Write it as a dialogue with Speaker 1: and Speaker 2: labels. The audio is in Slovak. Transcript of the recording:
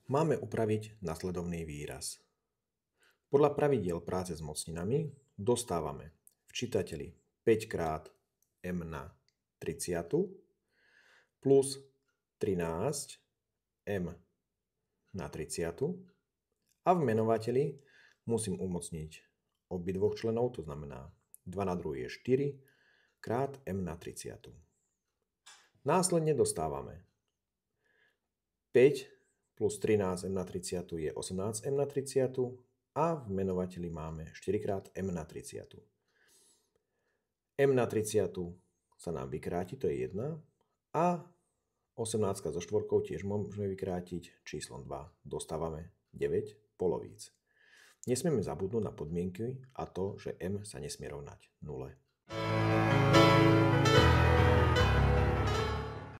Speaker 1: Máme upraviť nasledovný výraz. Podľa pravidiel práce s mocninami dostávame v čítateli 5 krát m na 30 plus 13 m na 30 a v menovateli musím umocniť obidvoch členov, to znamená 2 na druhý je 4 krát m na 30. Následne dostávame 5 plus 13 m na 30 je 18 m na 30 a v menovateli máme 4 krát m na 30. M na 30 sa nám vykráti, to je 1 a 18 so štvorkou tiež môžeme vykrátiť číslom 2. Dostávame 9 polovíc. Nesmieme zabudnúť na podmienky a to, že m sa nesmie rovnať 0.